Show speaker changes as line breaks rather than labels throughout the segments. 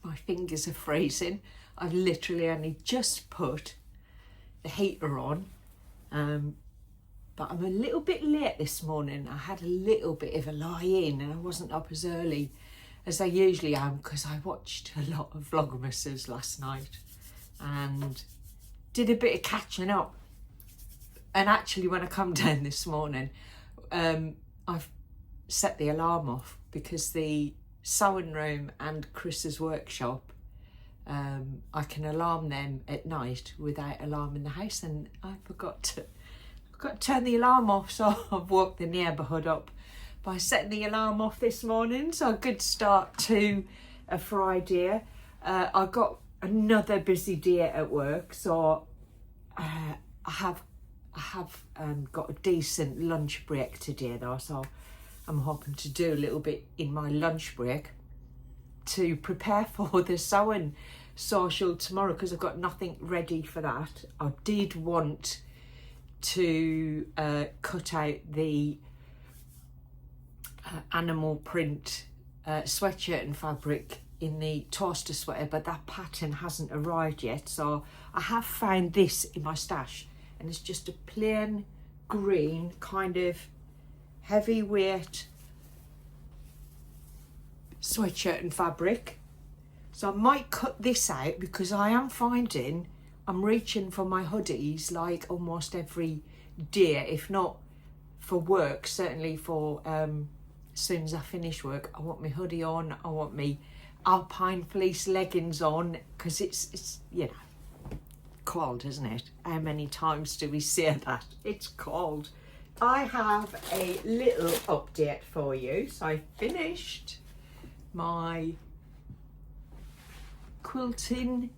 my fingers are freezing. I've literally only just put the heater on, but I'm a little bit late this morning. I had a little bit of a lie in and I wasn't up as early as I usually am because I watched a lot of Vlogmases last night and did a bit of catching up. And actually when I come down this morning, I've set the alarm off because the sewing room and Chris's workshop, I can alarm them at night without alarming the house, and I forgot to turn the alarm off, so I've woke the neighbourhood up by setting the alarm off this morning. So a good start to a Friday. I've got another busy day at work, so I have got a decent lunch break today though, so I'm hoping to do a little bit in my lunch break to prepare for the sewing social tomorrow, because I've got nothing ready for that. I did want to cut out the animal print sweatshirt and fabric in the toaster sweater, but that pattern hasn't arrived yet. So I have found this in my stash, and it's just a plain green kind of heavyweight sweatshirt and fabric. So I might cut this out because I am finding I'm reaching for my hoodies like almost every day, if not for work, certainly for as soon as I finish work. I want my hoodie on, I want my alpine fleece leggings on, because it's you know, cold, isn't it? How many times do we say that? It's cold. I have a little update for you. So I finished my quilting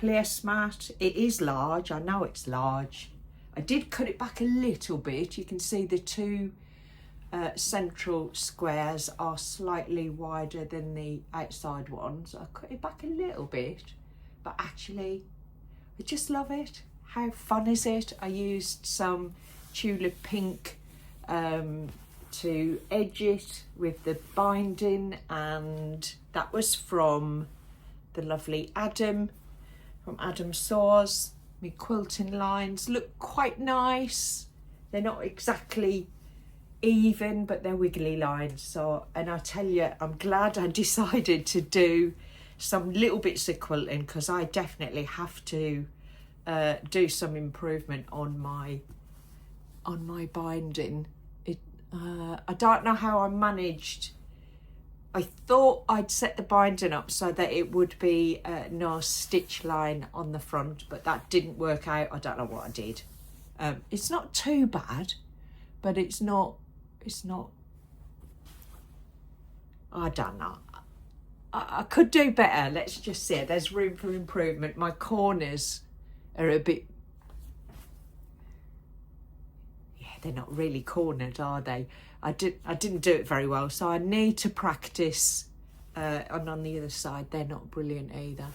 placemat. It is large, I know it's large. I did cut it back a little bit. You can see the two central squares are slightly wider than the outside ones. I cut it back a little bit, but actually I just love it. How fun is it? I used some tulip pink to edge it with the binding, and that was from the lovely Adam from Adam Saws. My quilting lines look quite nice. They're not exactly even, but they're wiggly lines. So, and I tell you, I'm glad I decided to do some little bits of quilting, because I definitely have to do some improvement on my binding. I don't know how I managed. I thought I'd set the binding up so that it would be no stitch line on the front, but that didn't work out. I don't know what I did. It's not too bad, but it's not, I don't know. I could do better, let's just say. There's room for improvement. My corners are a bit, they're not really cornered, are they? I didn't do it very well, so I need to practice. And on the other side, they're not brilliant either.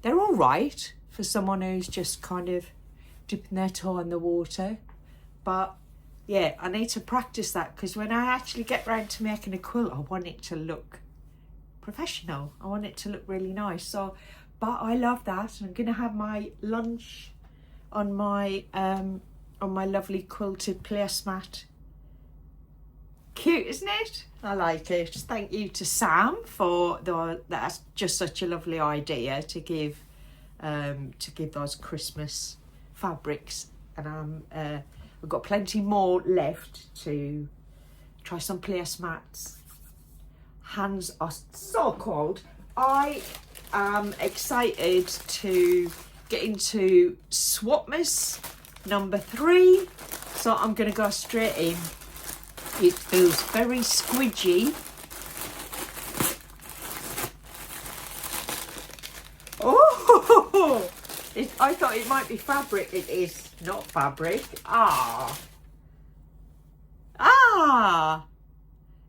They're all right for someone who's just kind of dipping their toe in the water. But yeah, I need to practice that, because when I actually get round to making a quilt, I want it to look professional. I want it to look really nice. So, but I love that. I'm going to have my lunch on my lovely quilted placemat. Cute, isn't it? I like it. Thank you to Sam for that's just such a lovely idea to give those Christmas fabrics. And I've got plenty more left to try some placemats. Hands are so cold. I am excited to get into Swapmas number 3, so I'm going to go straight in. It feels very squidgy. Oh, I thought it might be fabric. It is not fabric.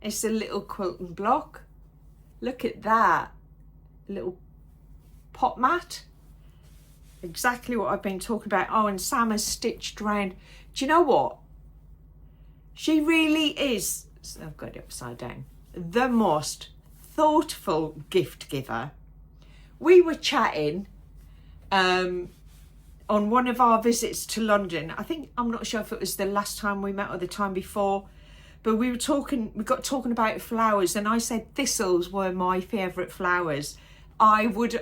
It's a little quilting block. Look at that. A little pot mat. Exactly what I've been talking about. Oh, and Sam has stitched round. Do you know what? She really is, I've got it upside down, the most thoughtful gift giver. we were chatting on one of our visits to London. I think, I'm not sure if it was the last time we met or the time before, but we got talking about flowers, and I said thistles were my favourite flowers. I would,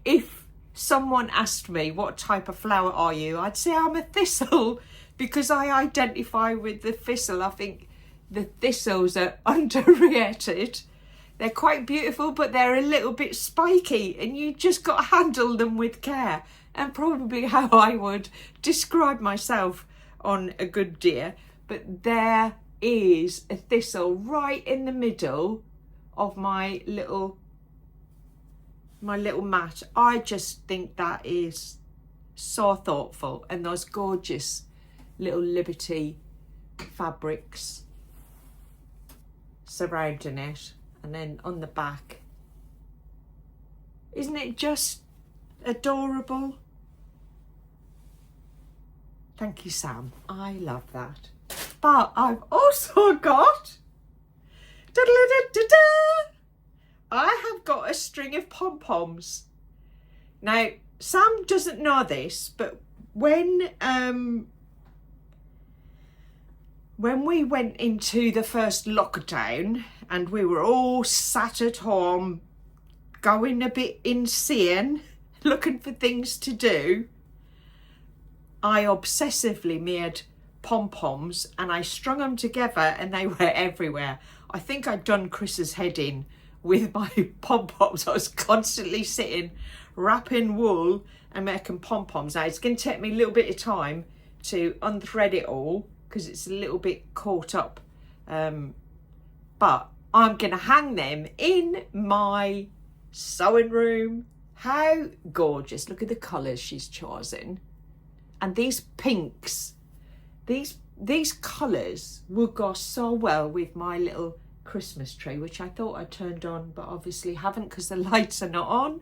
if someone asked me what type of flower are you, I'd say I'm a thistle, because I identify with the thistle. I think the thistles are underrated. They're quite beautiful, but they're a little bit spiky, and you just got to handle them with care. And probably how I would describe myself on a good deer. But there is a thistle right in the middle of my little mat. I just think that is so thoughtful, and those gorgeous little Liberty fabrics surrounding it, and then on the back, isn't it just adorable? Thank you, Sam. I love that. But I've also got I have got a string of pom-poms. Now, Sam doesn't know this, but when we went into the first lockdown and we were all sat at home going a bit insane, looking for things to do, I obsessively made pom-poms and I strung them together, and they were everywhere. I think I'd done Chris's head in with my pom-poms. I was constantly sitting wrapping wool and making pom-poms. Now, it's going to take me a little bit of time to unthread it all because it's a little bit caught up, but I'm going to hang them in my sewing room. How gorgeous. Look at the colours she's chosen. And these pinks, these colours will go so well with my little Christmas tree, which I thought I turned on, but obviously haven't because the lights are not on.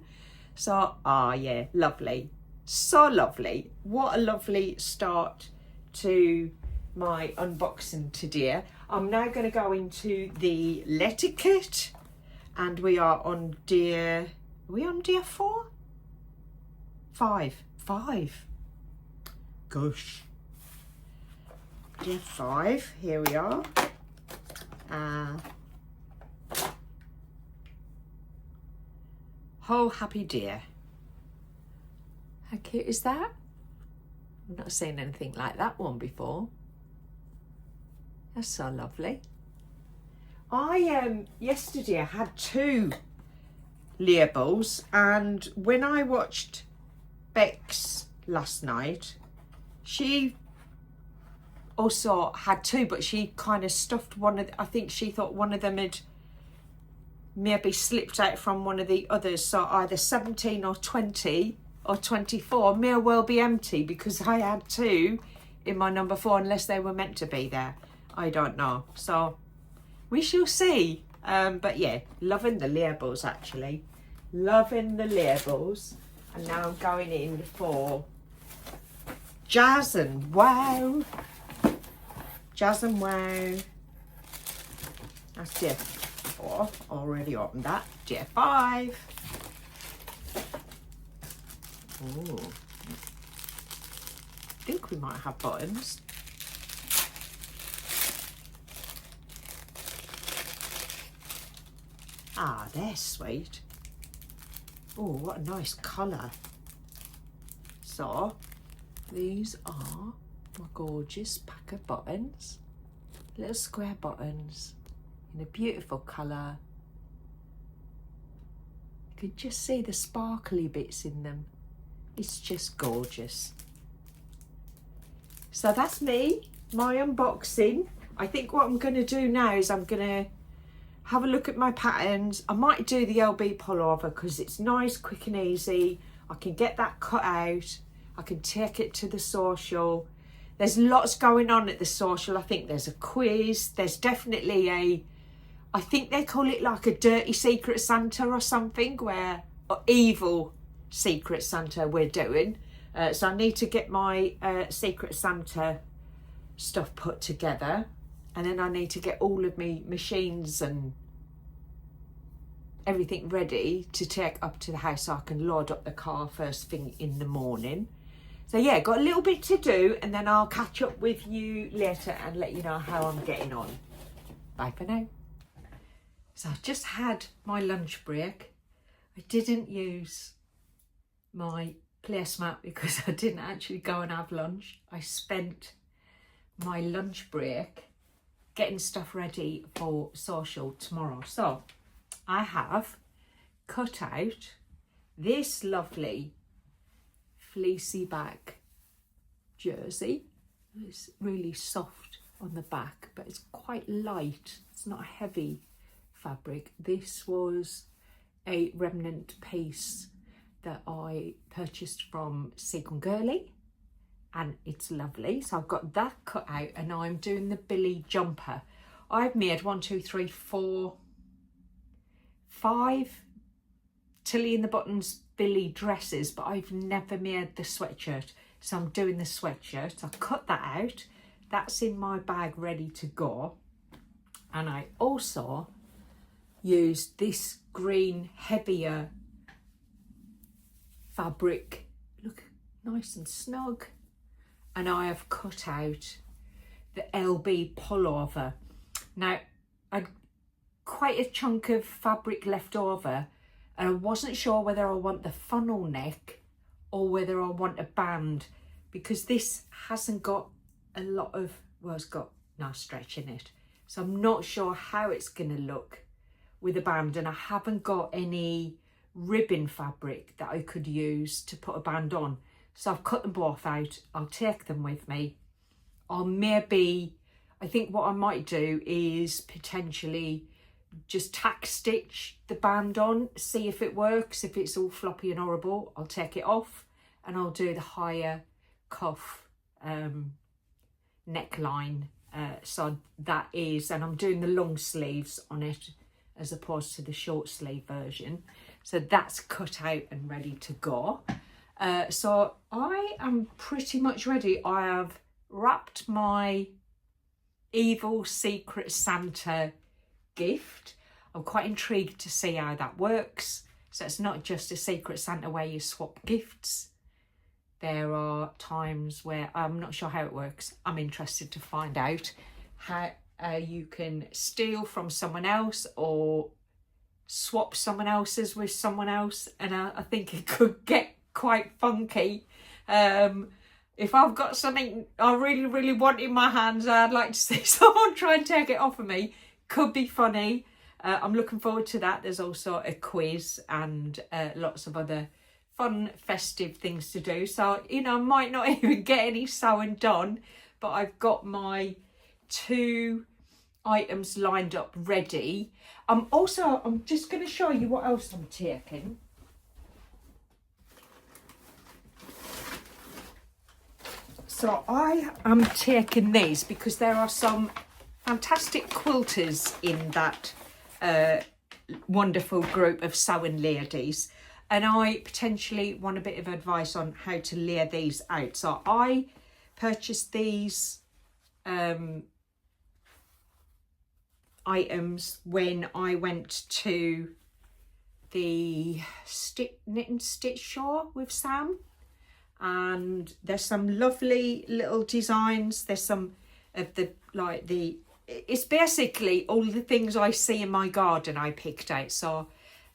So, yeah, lovely. So lovely. What a lovely start to my unboxing today. I'm now going to go into the letter kit, and we are on dear 4? 5. Gosh. Dear 5, here we are. Oh, happy dear. How cute is that? I've not seen anything like that one before. That's so lovely. I yesterday I had 2 labels, and when I watched Bex last night, she also had 2, but she kind of stuffed one of I think she thought one of them had maybe slipped out from one of the others, so either 17 or 20 or 24 may well be empty because I had 2 in my number 4, unless they were meant to be there. I don't know, so we shall see. But yeah, loving the labels, actually loving the labels. And now I'm going in for Jazz and Wow. That's dear 4. Already opened that. Dear 5. Ooh. I think we might have buttons. Ah, they're sweet. Oh, what a nice colour. So, these are my gorgeous pack of buttons. Little square buttons in a beautiful colour. You could just see the sparkly bits in them. It's just gorgeous. So that's me, my unboxing. I think what I'm going to do now is I'm going to have a look at my patterns. I might do the LB pullover because it's nice, quick and easy. I can get that cut out. I can take it to the social. There's lots going on at the social. I think there's a quiz. There's definitely I think they call it like a dirty secret Santa or something, or evil secret Santa we're doing. So I need to get my secret Santa stuff put together. And then I need to get all of me machines and everything ready to take up to the house so I can load up the car first thing in the morning. So yeah, got a little bit to do, and then I'll catch up with you later and let you know how I'm getting on. Bye for now. So I've just had my lunch break. I didn't use my placemat because I didn't actually go and have lunch. I spent my lunch break getting stuff ready for social tomorrow. So I have cut out this lovely fleecy back jersey. It's really soft on the back, but it's quite light. It's not a heavy fabric. This was a remnant piece that I purchased from Sequin Girly, and it's lovely. So I've got that cut out, and now I'm doing the Billy jumper. I've made 1, 2, 3, 4, 5 Tilly in the Buttons Billy dresses, but I've never made the sweatshirt. So I'm doing the sweatshirt. So I've cut that out. That's in my bag ready to go. And I also used this green heavier fabric. Look, nice and snug. And I have cut out the LB pullover. Now, I'd quite a chunk of fabric left over, and I wasn't sure whether I want the funnel neck or whether I want a band, because this hasn't got a lot of, well, it's got no stretch in it. So I'm not sure how it's going to look with a band, and I haven't got any ribbon fabric that I could use to put a band on. So I've cut them both out. I'll take them with me. I think what I might do is potentially just tack stitch the band on, see if it works. If it's all floppy and horrible, I'll take it off and I'll do the higher cuff neckline. So that is, and I'm doing the long sleeves on it as opposed to the short sleeve version. So that's cut out and ready to go. So I am pretty much ready. I have wrapped my Evil Secret Santa gift. I'm quite intrigued to see how that works. So it's not just a Secret Santa where you swap gifts. There are times where I'm not sure how it works. I'm interested to find out how you can steal from someone else or swap someone else's with someone else, and I think it could get quite funky. If I've got something I really, really want in my hands, I'd like to see someone try and take it off of me. Could be funny. I'm looking forward to that. There's also a quiz and lots of other fun, festive things to do. So, you know, I might not even get any sewing done, but I've got my 2 items lined up ready. I'm just going to show you what else I'm taking. So I am taking these because there are some fantastic quilters in that wonderful group of sewing ladies, and I potentially want a bit of advice on how to layer these out. So I purchased these items when I went to the knit and stitch show with Sam, and there's some lovely little designs. There's some of it's basically all the things I see in my garden I picked out. So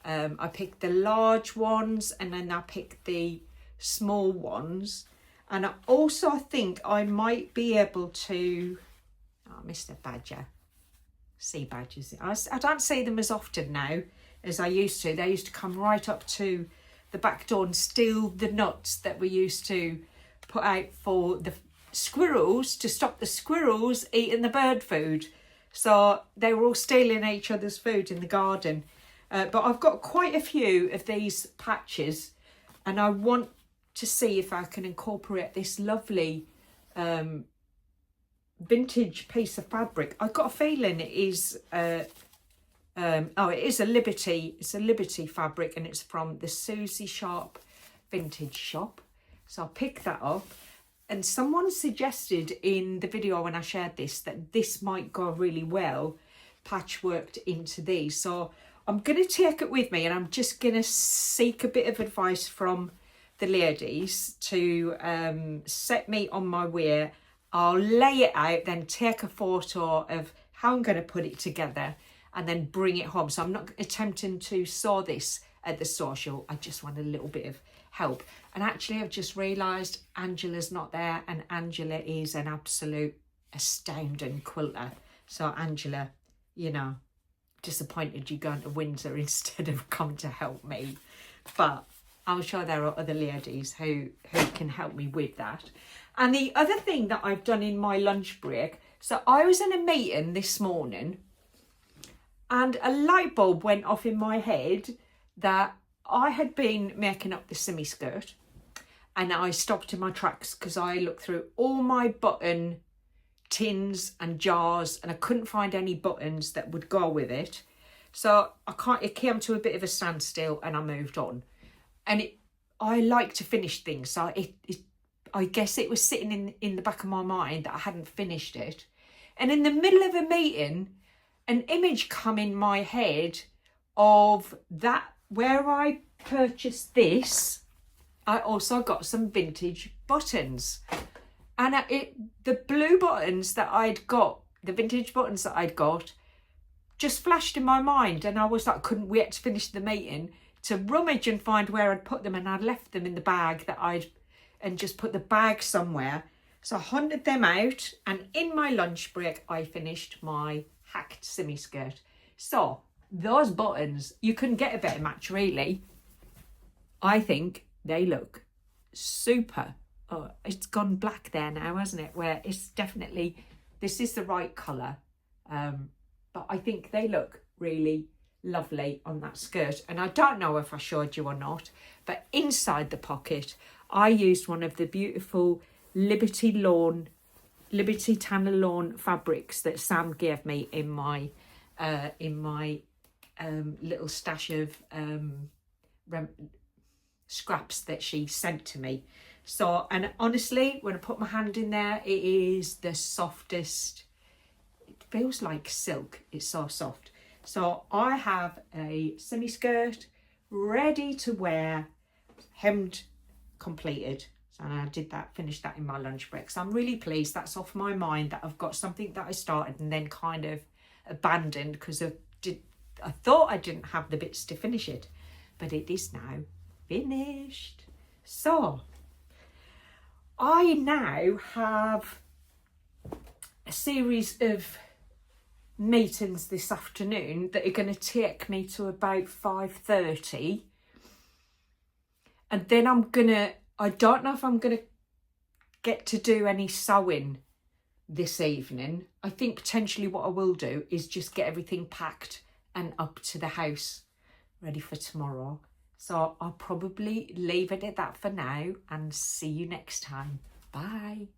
I picked the large ones, and then I picked the small ones, and I also think I might be able to, Mr. Badger, sea badgers. I don't see them as often now as I used to. They used to come right up to the back door and steal the nuts that we used to put out for the squirrels, to stop the squirrels eating the bird food. So they were all stealing each other's food in the garden. But I've got quite a few of these patches, and I want to see if I can incorporate this lovely vintage piece of fabric. I've got a feeling it is it is a Liberty. It's a Liberty fabric, and it's from the Susie Sharp Vintage Shop. So I'll pick that up. And someone suggested in the video when I shared this that this might go really well patchworked into these. So I'm going to take it with me, and I'm just going to seek a bit of advice from the ladies to set me on my way. I'll lay it out, then take a photo of how I'm going to put it together and then bring it home. So I'm not attempting to sew this at the social. I just want a little bit of help. And actually, I've just realised Angela's not there, and Angela is an absolute astounding quilter. So Angela, you know, disappointed you going to Windsor instead of come to help me. But I'm sure there are other ladies who can help me with that. And the other thing that I've done in my lunch break, so I was in a meeting this morning and a light bulb went off in my head that I had been making up the semi-skirt, and I stopped in my tracks because I looked through all my button tins and jars and I couldn't find any buttons that would go with it. So it came to a bit of a standstill and I moved on. And I like to finish things, so I guess it was sitting in the back of my mind that I hadn't finished it. And in the middle of a meeting, an image come in my head of that where I purchased this. I also got some vintage buttons, and the blue buttons that I'd got, the vintage buttons that I'd got, just flashed in my mind, and I was like, couldn't wait to finish the meeting to rummage and find where I'd put them, and I'd left them in the bag and just put the bag somewhere. So I hunted them out, and in my lunch break I finished my hacked semi-skirt. So those buttons, you couldn't get a better match really. I think they look super. Oh, it's gone black there now, hasn't it? Where it's definitely, this is the right colour. But I think they look really lovely on that skirt. And I don't know if I showed you or not, but inside the pocket, I used one of the beautiful Liberty Tanner Lawn fabrics that Sam gave me in my little stash of scraps that she sent to me. So, and honestly, when I put my hand in there, it is the softest. It feels like silk. It's so soft. So I have a semi-skirt ready to wear, hemmed, completed. So I did that, finished that in my lunch break. So I'm really pleased. That's off my mind that I've got something that I started and then kind of abandoned because I thought I didn't have the bits to finish it, but it is now finished. So I now have a series of meetings this afternoon that are going to take me to about 5:30, and then I don't know if I'm gonna get to do any sewing this evening. I think potentially what I will do is just get everything packed and up to the house ready for tomorrow. So I'll probably leave it at that for now and see you next time. Bye.